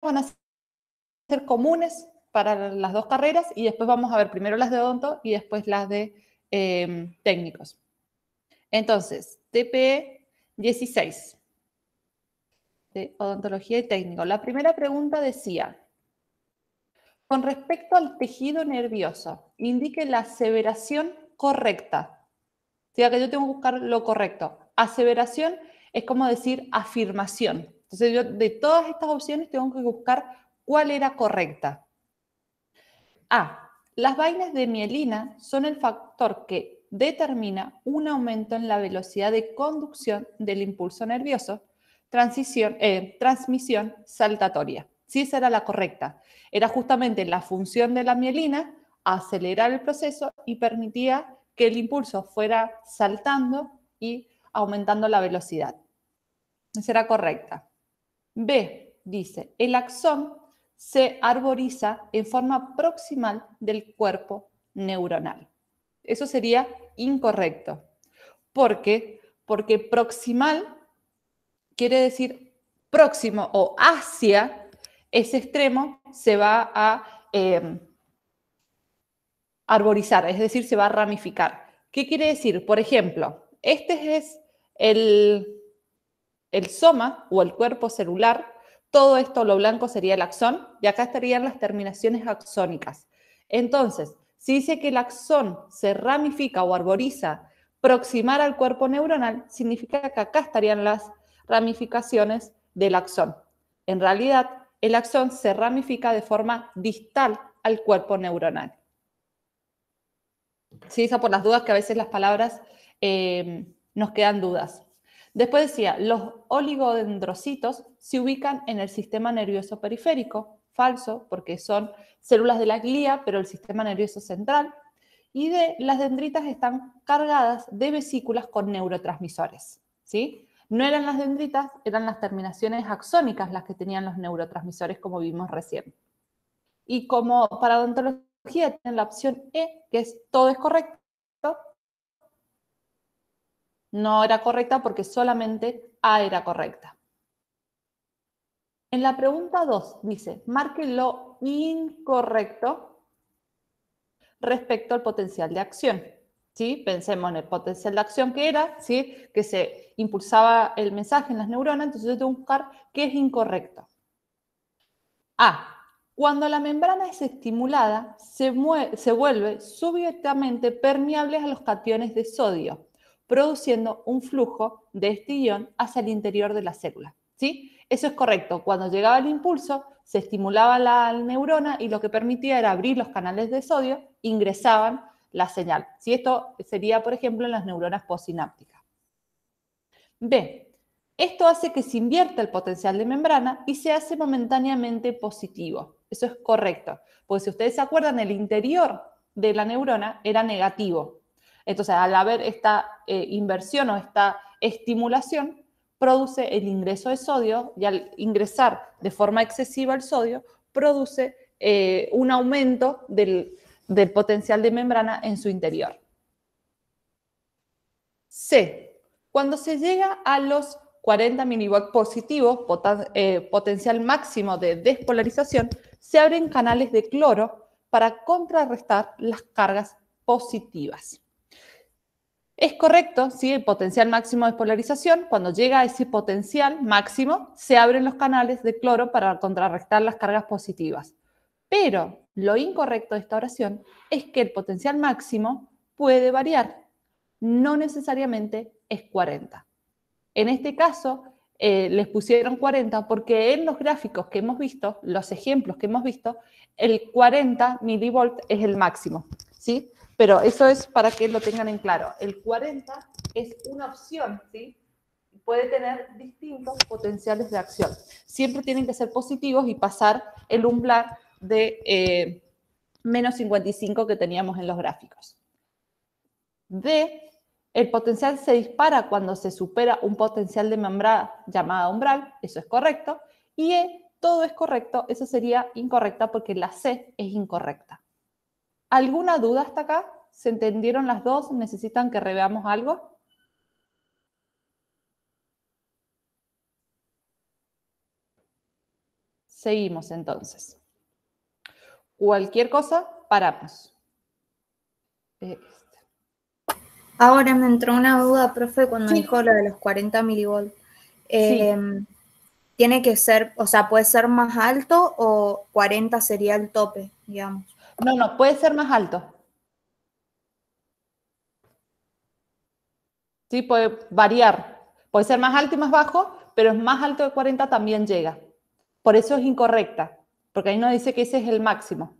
van a ser comunes para las dos carreras y después vamos a ver primero las de odonto y después las de técnicos. Entonces, TPE 16 de odontología y técnico. La primera pregunta decía, con respecto al tejido nervioso, indique la aseveración correcta. O sea, que yo tengo que buscar lo correcto. Aseveración es como decir afirmación. Entonces, yo de todas estas opciones tengo que buscar cuál era correcta. A. Las vainas de mielina son el factor que determina un aumento en la velocidad de conducción del impulso nervioso, transmisión saltatoria. Sí, esa era la correcta. Era justamente la función de la mielina acelerar el proceso y permitía que el impulso fuera saltando y aumentando la velocidad. Esa era correcta. B, dice, el axón se arboriza en forma proximal del cuerpo neuronal. Eso sería incorrecto. ¿Por qué? Porque proximal quiere decir próximo o hacia ese extremo se va a arborizar, es decir, se va a ramificar. ¿Qué quiere decir? Por ejemplo, este es el soma o el cuerpo celular. Todo esto, lo blanco, sería el axón y acá estarían las terminaciones axónicas. Entonces, si dice que el axón se ramifica o arboriza proximar al cuerpo neuronal, significa que acá estarían las ramificaciones del axón. En realidad, el axón se ramifica de forma distal al cuerpo neuronal. Sí, esa por las dudas que a veces las palabras nos quedan dudas. Después decía, los oligodendrocitos se ubican en el sistema nervioso periférico, falso, porque son células de la glía, pero el sistema nervioso central, y las dendritas están cargadas de vesículas con neurotransmisores, ¿sí? No eran las dendritas, eran las terminaciones axónicas las que tenían los neurotransmisores, como vimos recién. Y como para odontología tienen la opción E, que es todo es correcto, no era correcta porque solamente A era correcta. En la pregunta 2 dice, marque lo incorrecto respecto al potencial de acción. ¿Sí? Pensemos en el potencial de acción que era, ¿sí? Que se impulsaba el mensaje en las neuronas, entonces yo tengo que buscar qué es incorrecto. A. Cuando la membrana es estimulada, se vuelve súbitamente permeable a los cationes de sodio, produciendo un flujo de este ion hacia el interior de la célula. ¿Sí? Eso es correcto. Cuando llegaba el impulso, se estimulaba la neurona y lo que permitía era abrir los canales de sodio, ingresaban la señal. ¿Sí? Esto sería, por ejemplo, en las neuronas postsinápticas. B. Esto hace que se invierta el potencial de membrana y se hace momentáneamente positivo. Eso es correcto, porque si ustedes se acuerdan, el interior de la neurona era negativo. Entonces, al haber esta inversión o esta estimulación, produce el ingreso de sodio y al ingresar de forma excesiva el sodio, produce un aumento del potencial de membrana en su interior. C. Cuando se llega a los 40 milivolts positivos, potencial máximo de despolarización, se abren canales de cloro para contrarrestar las cargas positivas. Es correcto, ¿sí? El potencial máximo de despolarización, cuando llega a ese potencial máximo, se abren los canales de cloro para contrarrestar las cargas positivas. Pero lo incorrecto de esta oración es que el potencial máximo puede variar. No necesariamente es 40. En este caso, les pusieron 40 porque en los gráficos que hemos visto, los ejemplos que hemos visto, el 40 milivolt es el máximo, ¿sí? Pero eso es para que lo tengan en claro. El 40 es una opción, ¿sí? Puede tener distintos potenciales de acción. Siempre tienen que ser positivos y pasar el umbral de menos 55 que teníamos en los gráficos. D. El potencial se dispara cuando se supera un potencial de membrana llamada umbral, eso es correcto. Y E, todo es correcto, eso sería incorrecta porque la C es incorrecta. ¿Alguna duda hasta acá? ¿Se entendieron las dos? ¿Necesitan que reveamos algo? Seguimos entonces. Cualquier cosa, paramos. Ahora me entró una duda, profe, cuando Sí. dijo lo de los 40 milivolts. Sí. Tiene que ser, o sea, puede ser más alto o 40 sería el tope, digamos. No, puede ser más alto. Sí, puede variar. Puede ser más alto y más bajo, pero es más alto de 40 también llega. Por eso es incorrecta, porque ahí nos dice que ese es el máximo.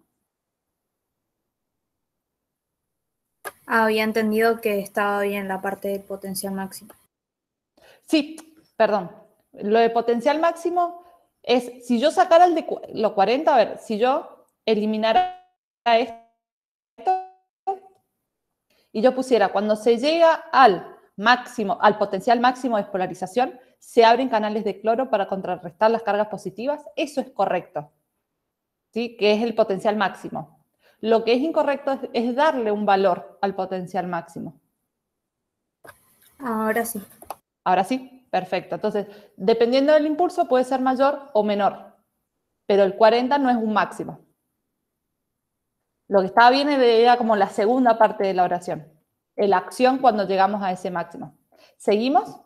Había entendido que estaba bien la parte del potencial máximo. Sí, perdón. Lo de potencial máximo es, si yo sacara el de los 40, a ver, si yo eliminara esto y yo pusiera, cuando se llega al máximo, al potencial máximo de despolarización, se abren canales de cloro para contrarrestar las cargas positivas, eso es correcto, ¿sí? Que es el potencial máximo. Lo que es incorrecto es darle un valor al potencial máximo. Ahora sí. Ahora sí, perfecto. Entonces, dependiendo del impulso, puede ser mayor o menor, pero el 40 no es un máximo. Lo que estaba bien era como la segunda parte de la oración, la acción cuando llegamos a ese máximo. ¿Seguimos?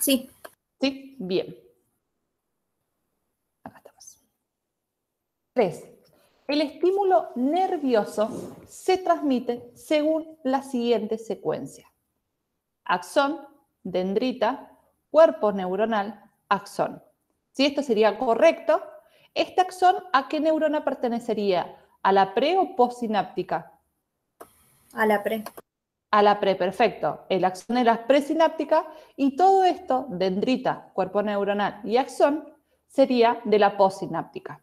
Sí. Sí, bien. Acá estamos. 3. El estímulo nervioso se transmite según la siguiente secuencia: axón, dendrita, cuerpo neuronal, axón. Si esto sería correcto, ¿este axón a qué neurona pertenecería? ¿A la pre o postsináptica? A la pre. A la pre, perfecto. El axón era presináptica y todo esto, dendrita, cuerpo neuronal y axón, sería de la postsináptica.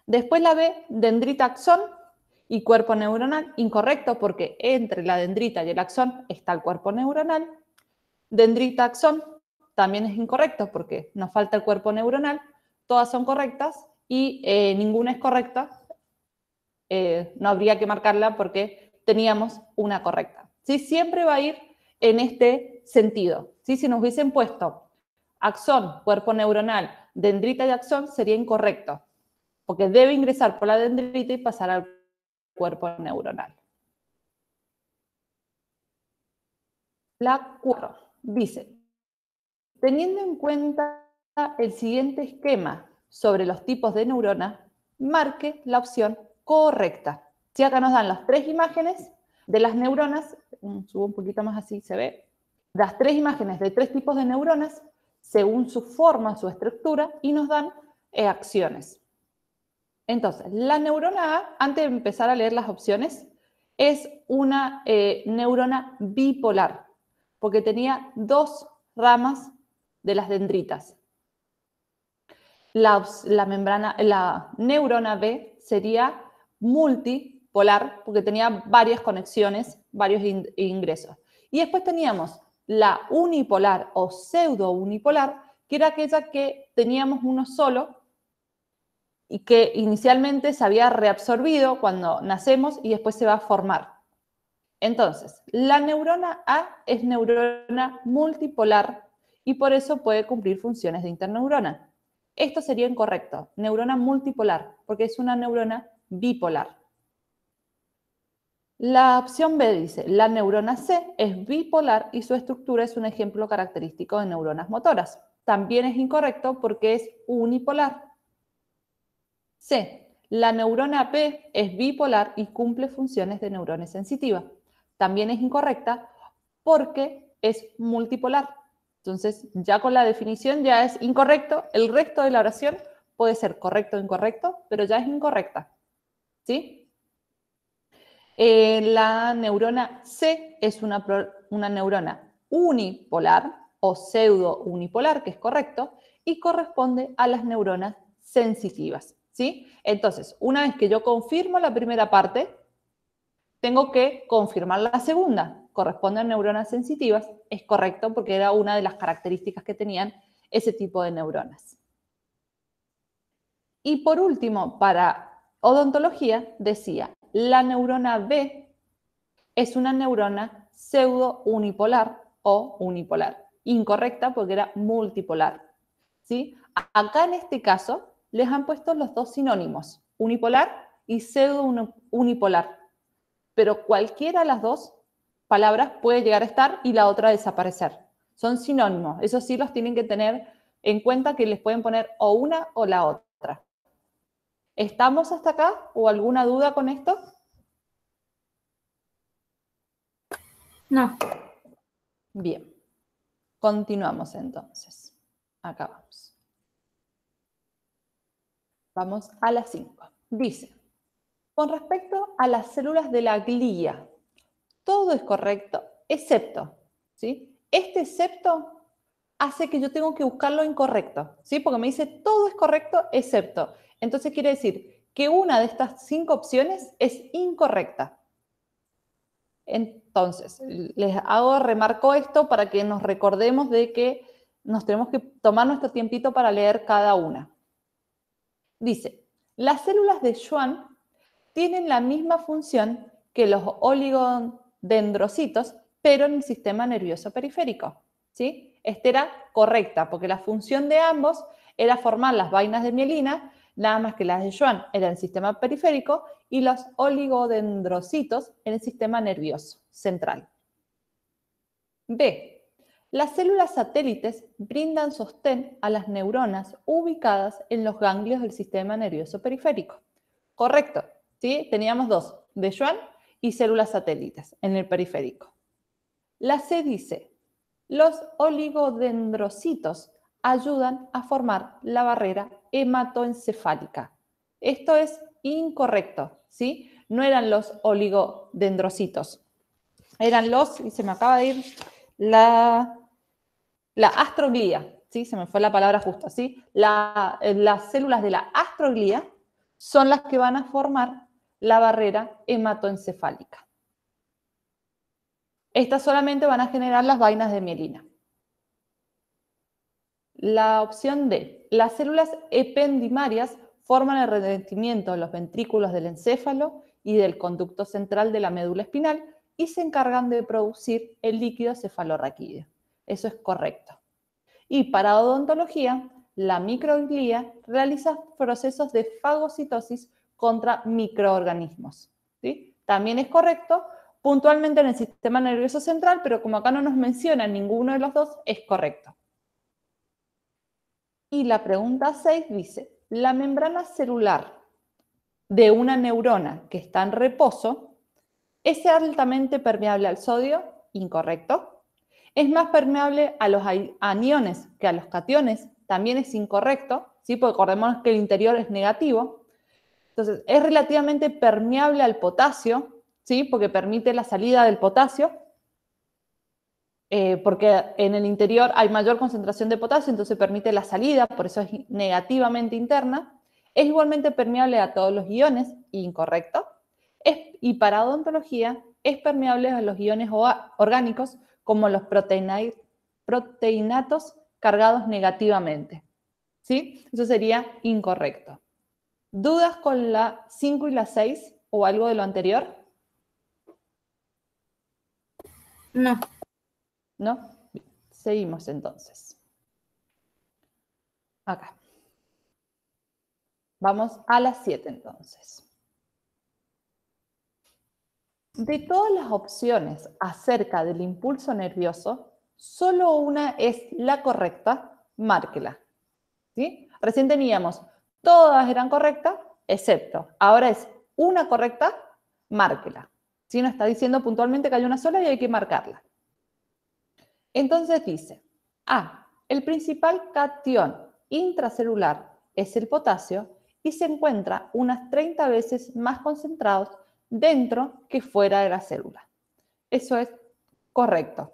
Después la B, dendrita, axón y cuerpo neuronal, incorrecto porque entre la dendrita y el axón está el cuerpo neuronal. Dendrita, axón, también es incorrecto porque nos falta el cuerpo neuronal. Todas son correctas y ninguna es correcta. No habría que marcarla porque teníamos una correcta. ¿Sí? Siempre va a ir en este sentido. ¿Sí? Si nos hubiesen puesto axón, cuerpo neuronal, dendrita y axón, sería incorrecto, porque debe ingresar por la dendrita y pasar al cuerpo neuronal. La 4 dice, teniendo en cuenta el siguiente esquema sobre los tipos de neurona, marque la opción correcta. Si acá nos dan las 3 imágenes de las neuronas, subo un poquito más así se ve, las 3 imágenes de 3 tipos de neuronas según su forma, su estructura, y nos dan acciones. Entonces, la neurona A, antes de empezar a leer las opciones, es una neurona bipolar, porque tenía 2 ramas de las dendritas. La neurona B sería multipolar, porque tenía varias conexiones, varios ingresos. Y después teníamos la unipolar o pseudo unipolar, que era aquella que teníamos uno solo y que inicialmente se había reabsorbido cuando nacemos y después se va a formar. Entonces, la neurona A es neurona multipolar y por eso puede cumplir funciones de interneurona. Esto sería incorrecto, neurona multipolar, porque es una neurona bipolar. La opción B dice, la neurona C es bipolar y su estructura es un ejemplo característico de neuronas motoras. También es incorrecto porque es unipolar. C. La neurona P es bipolar y cumple funciones de neurona sensitiva. También es incorrecta porque es multipolar. Entonces, ya con la definición ya es incorrecto. El resto de la oración puede ser correcto o incorrecto, pero ya es incorrecta. ¿Sí? La neurona C es una neurona unipolar o pseudo unipolar, que es correcto, y corresponde a las neuronas sensitivas. ¿Sí? Entonces, una vez que yo confirmo la primera parte, tengo que confirmar la segunda. Corresponde a neuronas sensitivas, es correcto porque era una de las características que tenían ese tipo de neuronas. Y por último, para odontología, decía, la neurona B es una neurona pseudo unipolar o unipolar. Incorrecta porque era multipolar. ¿sí? Acá en este caso les han puesto los dos sinónimos, unipolar y pseudo-unipolar, pero cualquiera de las dos palabras puede llegar a estar y la otra desaparecer. Son sinónimos, eso sí los tienen que tener en cuenta que les pueden poner o una o la otra. ¿Estamos hasta acá o alguna duda con esto? No. Bien, continuamos entonces. Acá vamos. Vamos a la 5. Dice, con respecto a las células de la glía, todo es correcto, excepto, ¿sí? Este excepto hace que yo tengo que buscar lo incorrecto, ¿sí? Porque me dice todo es correcto, excepto. Entonces quiere decir que una de estas 5 opciones es incorrecta. Entonces, les remarco esto para que nos recordemos de que nos tenemos que tomar nuestro tiempito para leer cada una. Dice, las células de Schwann tienen la misma función que los oligodendrocitos, pero en el sistema nervioso periférico, ¿sí? Esta era correcta, porque la función de ambos era formar las vainas de mielina, nada más que las de Schwann eran en el sistema periférico y los oligodendrocitos en el sistema nervioso central. B. Las células satélites brindan sostén a las neuronas ubicadas en los ganglios del sistema nervioso periférico. Correcto, ¿sí? Teníamos dos, de Schwann y células satélites en el periférico. La C dice, los oligodendrocitos ayudan a formar la barrera hematoencefálica. Esto es incorrecto, ¿sí? No eran los oligodendrocitos, eran los, y se me acaba de ir la astroglía, ¿sí? Se me fue la palabra justa, ¿sí? Las células de la astroglía son las que van a formar la barrera hematoencefálica. Estas solamente van a generar las vainas de mielina. La opción D. Las células ependimarias forman el revestimiento de los ventrículos del encéfalo y del conducto central de la médula espinal y se encargan de producir el líquido cefalorraquídeo. Eso es correcto. Y para odontología, la microglía realiza procesos de fagocitosis contra microorganismos, ¿sí? También es correcto, puntualmente en el sistema nervioso central, pero como acá no nos menciona ninguno de los dos, es correcto. Y la pregunta 6 dice, la membrana celular de una neurona que está en reposo es altamente permeable al sodio, incorrecto. Es más permeable a los aniones que a los cationes, también es incorrecto, ¿sí? Porque recordemos que el interior es negativo. Entonces, es relativamente permeable al potasio, ¿sí? Porque permite la salida del potasio, porque en el interior hay mayor concentración de potasio, entonces permite la salida, por eso es negativamente interna. Es igualmente permeable a todos los iones, incorrecto. Y para odontología, es permeable a los iones orgánicos, como los proteinatos cargados negativamente, ¿sí? Eso sería incorrecto. ¿Dudas con la 5 y la 6 o algo de lo anterior? No. ¿No? Bien, seguimos entonces. Acá. Vamos a las 7 entonces. De todas las opciones acerca del impulso nervioso, solo una es la correcta, márquela. ¿Sí? Recién teníamos, todas eran correctas, excepto. Ahora es una correcta, márquela. ¿Sí? Nos está diciendo puntualmente que hay una sola y hay que marcarla. Entonces dice, A, el principal catión intracelular es el potasio y se encuentra unas 30 veces más concentrados dentro que fuera de la célula. Eso es correcto.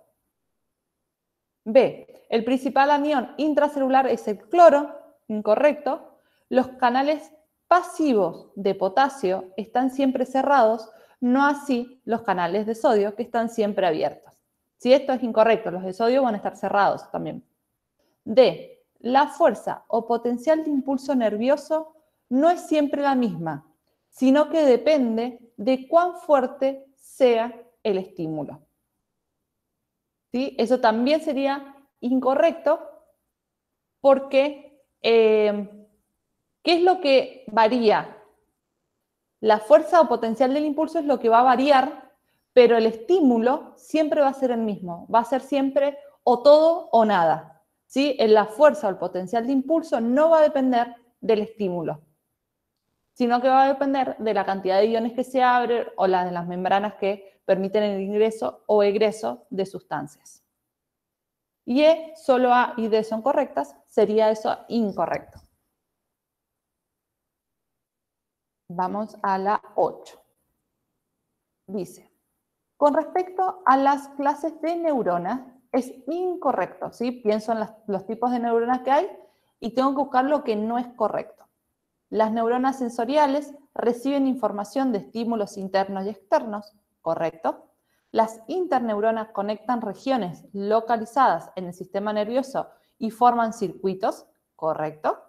B, el principal anión intracelular es el cloro, incorrecto. Los canales pasivos de potasio están siempre cerrados, no así los canales de sodio que están siempre abiertos. Si esto es incorrecto, los de sodio van a estar cerrados también. D, la fuerza o potencial de impulso nervioso no es siempre la misma, sino que depende de cuán fuerte sea el estímulo. ¿Sí? Eso también sería incorrecto porque ¿qué es lo que varía? La fuerza o potencial del impulso es lo que va a variar, pero el estímulo siempre va a ser el mismo, va a ser siempre o todo o nada, ¿sí? La fuerza o el potencial de impulso no va a depender del estímulo, sino que va a depender de la cantidad de iones que se abren o de las membranas que permiten el ingreso o egreso de sustancias. Y solo A y D son correctas, sería eso incorrecto. Vamos a la 8. Dice, con respecto a las clases de neuronas, es incorrecto, ¿sí? Pienso en los tipos de neuronas que hay y tengo que buscar lo que no es correcto. Las neuronas sensoriales reciben información de estímulos internos y externos, ¿correcto? Las interneuronas conectan regiones localizadas en el sistema nervioso y forman circuitos, ¿correcto?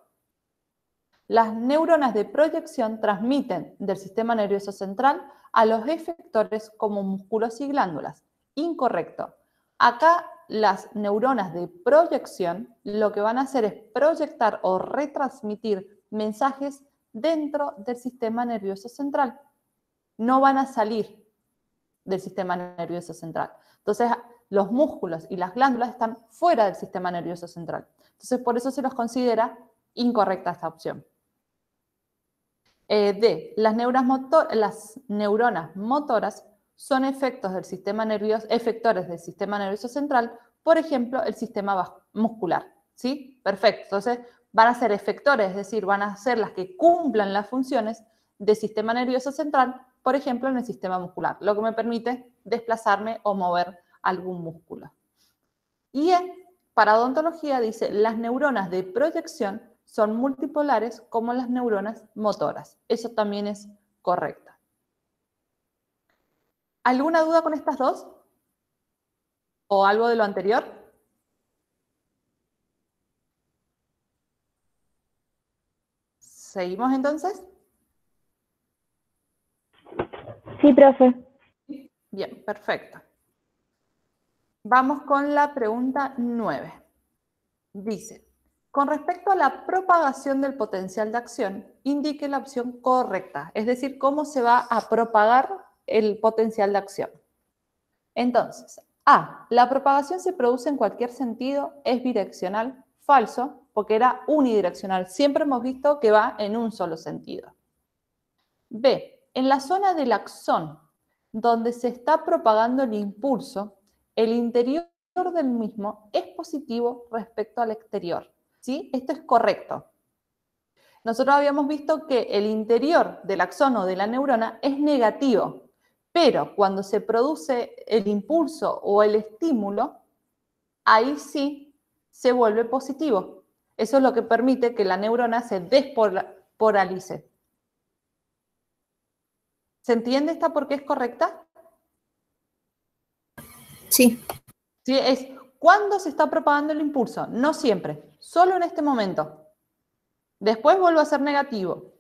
Las neuronas de proyección transmiten del sistema nervioso central a los efectores como músculos y glándulas. Incorrecto. Acá las neuronas de proyección lo que van a hacer es proyectar o retransmitir mensajes dentro del sistema nervioso central. No van a salir del sistema nervioso central. Entonces, los músculos y las glándulas están fuera del sistema nervioso central. Entonces, por eso se los considera incorrecta esta opción. D. Las neuronas motoras son efectores del sistema nervioso central, por ejemplo, el sistema muscular. ¿Sí? Perfecto. Entonces, van a ser efectores, es decir, van a ser las que cumplan las funciones del sistema nervioso central, por ejemplo, en el sistema muscular, lo que me permite desplazarme o mover algún músculo. Y para odontología dice, las neuronas de proyección son multipolares como las neuronas motoras. Eso también es correcto. ¿Alguna duda con estas dos? ¿O algo de lo anterior? ¿Seguimos entonces? Sí, profe. Bien, perfecto. Vamos con la pregunta 9. Dice, con respecto a la propagación del potencial de acción, indique la opción correcta, es decir, cómo se va a propagar el potencial de acción. Entonces, A, la propagación se produce en cualquier sentido, es bidireccional, falso, porque era unidireccional. Siempre hemos visto que va en un solo sentido. B, en la zona del axón, donde se está propagando el impulso, el interior del mismo es positivo respecto al exterior. ¿Sí? Esto es correcto. Nosotros habíamos visto que el interior del axón o de la neurona es negativo, pero cuando se produce el impulso o el estímulo, ahí sí se vuelve positivo. Eso es lo que permite que la neurona se despolarice. ¿Se entiende esta por qué es correcta? Sí. Sí, es cuando se está propagando el impulso, no siempre, solo en este momento. Después vuelve a ser negativo.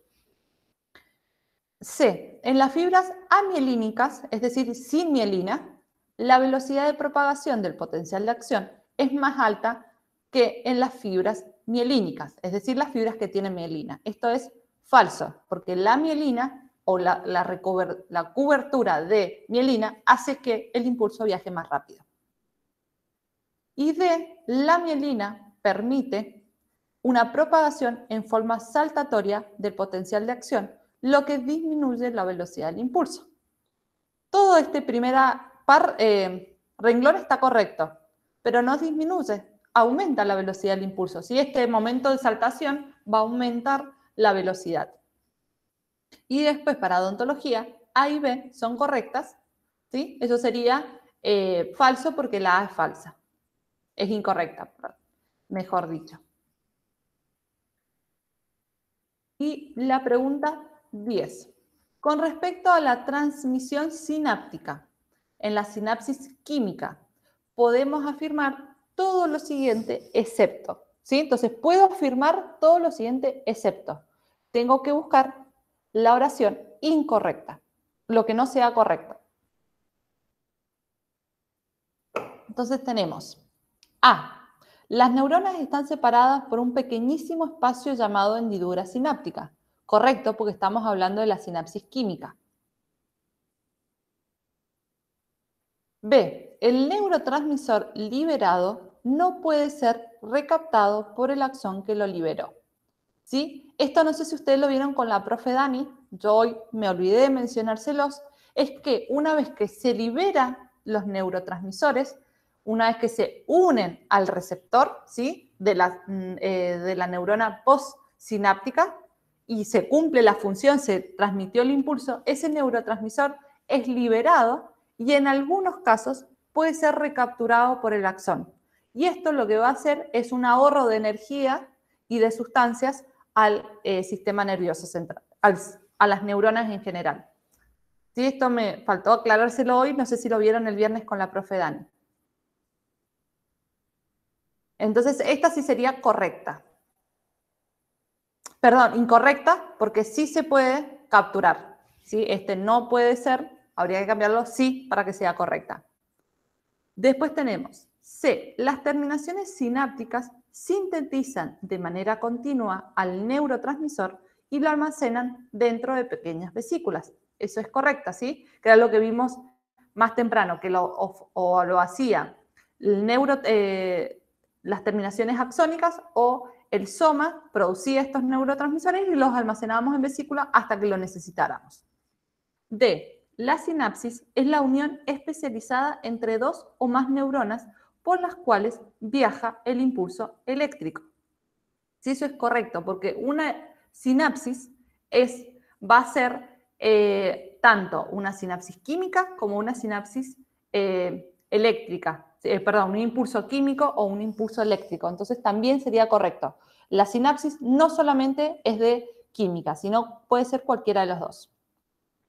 C. En las fibras amielínicas, es decir, sin mielina, la velocidad de propagación del potencial de acción es más alta que en las fibras mielínicas, es decir, las fibras que tienen mielina. Esto es falso, porque la mielina o la cobertura de mielina hace que el impulso viaje más rápido. Y D. La mielina permite una propagación en forma saltatoria del potencial de acción, lo que disminuye la velocidad del impulso. Todo este primer renglón está correcto, pero no disminuye, aumenta la velocidad del impulso. Si este momento de saltación va a aumentar la velocidad. Y después para odontología, A y B son correctas, ¿sí? Eso sería falso porque la A es falsa. Es incorrecta, mejor dicho. Y la pregunta 10. Con respecto a la transmisión sináptica, en la sinapsis química, podemos afirmar todo lo siguiente excepto. ¿Sí? Entonces, puedo afirmar todo lo siguiente excepto. Tengo que buscar la oración incorrecta, lo que no sea correcto. Entonces tenemos A. Las neuronas están separadas por un pequeñísimo espacio llamado hendidura sináptica. Correcto, porque estamos hablando de la sinapsis química. B. El neurotransmisor liberado no puede ser recaptado por el axón que lo liberó. ¿Sí? Esto no sé si ustedes lo vieron con la profe Dani, yo hoy me olvidé de mencionárselos, es que una vez que se liberan los neurotransmisores, una vez que se unen al receptor, ¿sí? de la neurona postsináptica y se cumple la función, se transmitió el impulso, ese neurotransmisor es liberado y en algunos casos puede ser recapturado por el axón. Y esto lo que va a hacer es un ahorro de energía y de sustancias al sistema nervioso central, a las neuronas en general. Sí, esto me faltó aclarárselo hoy, no sé si lo vieron el viernes con la profe Dani. Entonces, esta sí sería correcta. Perdón, incorrecta, porque sí se puede capturar. ¿Sí? Este no puede ser, habría que cambiarlo sí para que sea correcta. Después tenemos C. Las terminaciones sinápticas sintetizan de manera continua al neurotransmisor y lo almacenan dentro de pequeñas vesículas. Eso es correcto, ¿sí? Que era lo que vimos más temprano, que lo hacía las terminaciones axónicas o el soma producía estos neurotransmisores y los almacenábamos en vesícula hasta que lo necesitáramos. D. La sinapsis es la unión especializada entre dos o más neuronas por las cuales viaja el impulso eléctrico. Sí, eso es correcto, porque una sinapsis va a ser tanto una sinapsis química como una sinapsis eléctrica. Perdón, un impulso químico o un impulso eléctrico. Entonces también sería correcto. La sinapsis no solamente es de química, sino puede ser cualquiera de los dos.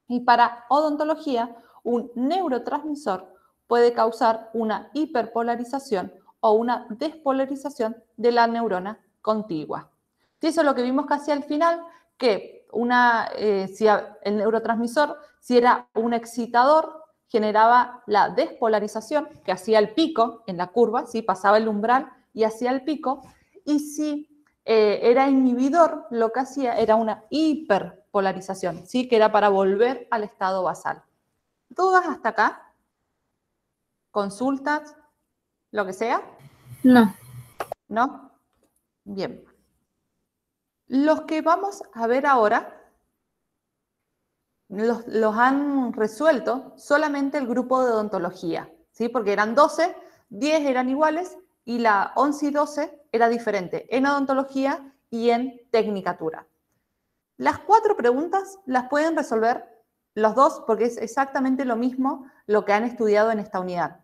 Y para odontología, un neurotransmisor puede causar una hiperpolarización o una despolarización de la neurona contigua. Y eso es lo que vimos casi al final, que si el neurotransmisor, si era un excitador, generaba la despolarización, que hacía el pico en la curva, ¿sí? Pasaba el umbral y hacía el pico, y si era inhibidor, lo que hacía era una hiperpolarización, ¿sí? Que era para volver al estado basal. ¿Dudas hasta acá? ¿Consultas? ¿Lo que sea? No. ¿No? Bien. Los que vamos a ver ahora los han resuelto solamente el grupo de odontología, ¿sí? Porque eran 12, 10 eran iguales y la 11 y 12 era diferente en odontología y en tecnicatura. Las 4 preguntas las pueden resolver los dos porque es exactamente lo mismo lo que han estudiado en esta unidad.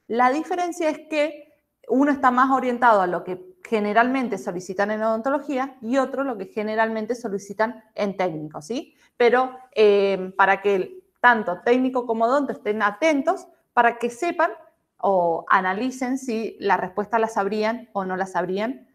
La diferencia es que uno está más orientado a lo que generalmente solicitan en odontología y otro lo que generalmente solicitan en técnico, ¿sí? Pero para que tanto técnico como odonto estén atentos para que sepan o analicen si la respuesta la sabrían o no la sabrían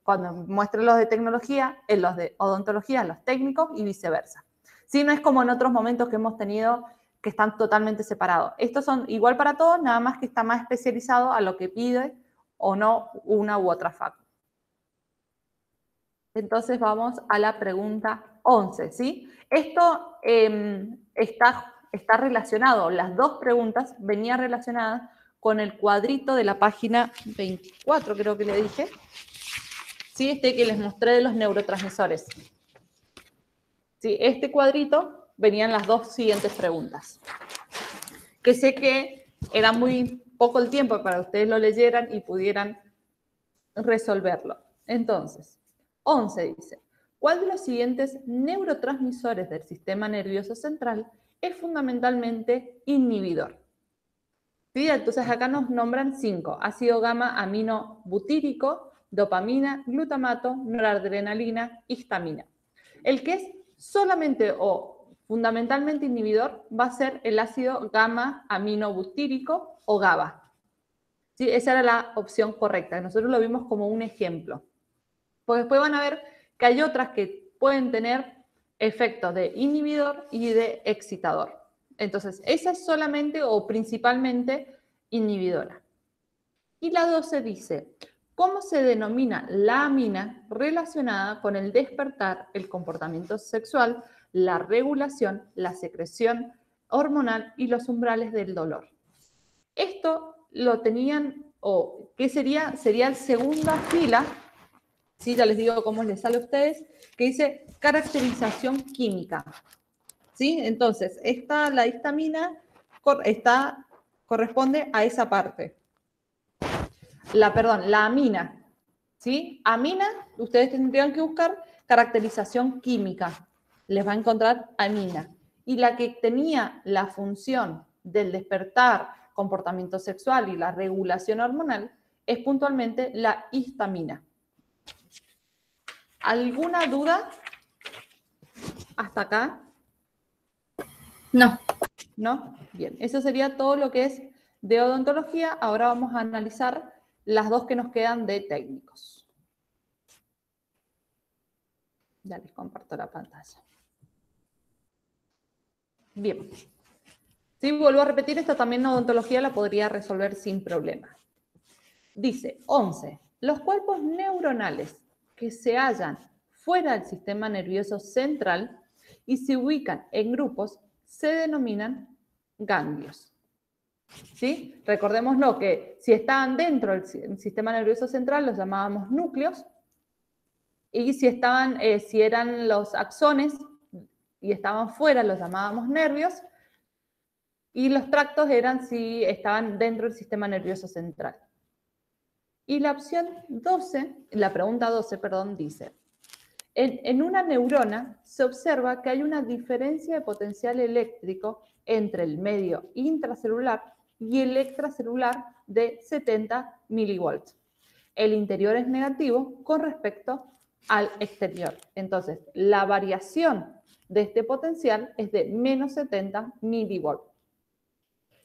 cuando muestre los de tecnología, en los de odontología, en los técnicos y viceversa. Sí, no es como en otros momentos que hemos tenido que están totalmente separados. Estos son igual para todos, nada más que está más especializado a lo que pide o no una u otra facu. Entonces vamos a la pregunta 11, ¿sí? Esto está relacionado, las dos preguntas venían relacionadas con el cuadrito de la página 24, creo que le dije. ¿Sí? Este que les mostré de los neurotransmisores. ¿Sí? Este cuadrito venían las dos siguientes preguntas. Que sé que era muy poco el tiempo para que ustedes lo leyeran y pudieran resolverlo. Entonces, 11 dice, ¿cuál de los siguientes neurotransmisores del sistema nervioso central es fundamentalmente inhibidor? ¿Sí? Entonces acá nos nombran 5. Ácido gamma aminobutírico, dopamina, glutamato, noradrenalina, histamina. El que es solamente o fundamentalmente inhibidor va a ser el ácido gamma aminobutírico o GABA. ¿Sí? Esa era la opción correcta. Nosotros lo vimos como un ejemplo. Pues después van a ver que hay otras que pueden tener efectos de inhibidor y de excitador. Entonces, esa es solamente o principalmente inhibidora. Y la 12 dice, ¿cómo se denomina la amina relacionada con el despertar, el comportamiento sexual, la regulación, la secreción hormonal y los umbrales del dolor? Esto lo tenían, o ¿qué sería? Sería la segunda fila, ¿sí? Ya les digo cómo les sale a ustedes, que dice caracterización química. ¿Sí? Entonces, la histamina corresponde a esa parte. La amina. ¿Sí? Amina, ustedes tendrían que buscar caracterización química. Les va a encontrar amina. Y la que tenía la función del despertar, comportamiento sexual y la regulación hormonal es puntualmente la histamina. ¿Alguna duda hasta acá? No. ¿No? Bien, eso sería todo lo que es de odontología. Ahora vamos a analizar las dos que nos quedan de técnicos. Ya les comparto la pantalla. Bien. Sí, vuelvo a repetir, esta también odontología la podría resolver sin problema. Dice, 11. Los cuerpos neuronales que se hallan fuera del sistema nervioso central y se ubican en grupos se denominan ganglios. ¿Sí? Recordémoslo que si estaban dentro del sistema nervioso central los llamábamos núcleos, y si eran los axones y estaban fuera los llamábamos nervios, y los tractos eran si estaban dentro del sistema nervioso central. Y la opción 12, la pregunta 12, perdón, dice, en una neurona se observa que hay una diferencia de potencial eléctrico entre el medio intracelular y el extracelular de 70 milivolts. El interior es negativo con respecto al exterior. Entonces, la variación de este potencial es de menos 70 milivolts.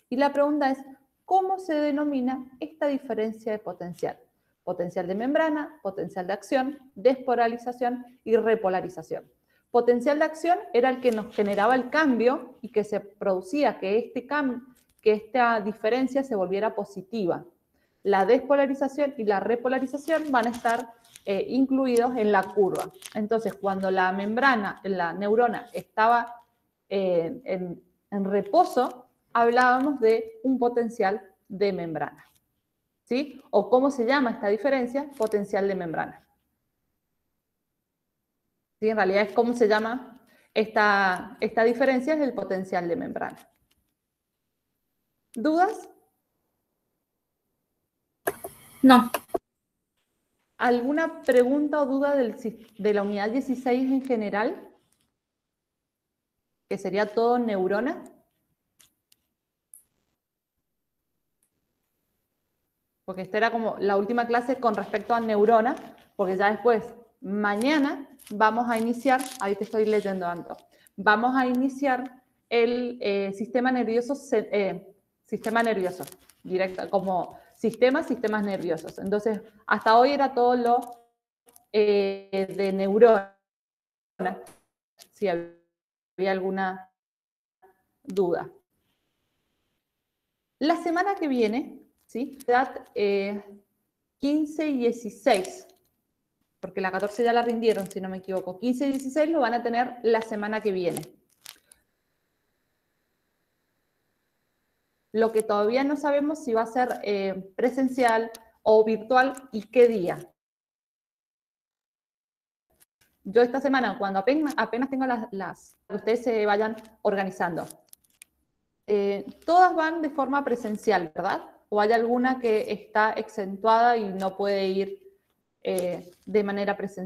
Y la pregunta es, ¿cómo se denomina esta diferencia de potencial? Potencial de membrana, potencial de acción, despolarización y repolarización. Potencial de acción era el que nos generaba el cambio y que se producía que esta diferencia se volviera positiva. La despolarización y la repolarización van a estar incluidos en la curva. Entonces, cuando la membrana, la neurona, estaba en reposo, hablábamos de un potencial de membrana. ¿Sí? ¿O cómo se llama esta diferencia? Potencial de membrana. ¿Sí? En realidad es cómo se llama esta diferencia, es el potencial de membrana. ¿Dudas? No. ¿Alguna pregunta o duda de la unidad 16 en general? Que sería todo neurona. Porque esta era como la última clase con respecto a neurona, porque ya después, mañana, vamos a iniciar, ahí te estoy leyendo, Anto, vamos a iniciar el sistema nervioso, directo, como sistemas nerviosos. Entonces, hasta hoy era todo lo de neurona, si había alguna duda. La semana que viene, ¿sí? 15 y 16, porque la 14 ya la rindieron, si no me equivoco. 15 y 16 lo van a tener la semana que viene. Lo que todavía no sabemos si va a ser presencial o virtual y qué día. Yo esta semana, cuando apenas tengo que ustedes se vayan organizando. Todas van de forma presencial, ¿verdad? ¿O hay alguna que está exentuada y no puede ir de manera presencial?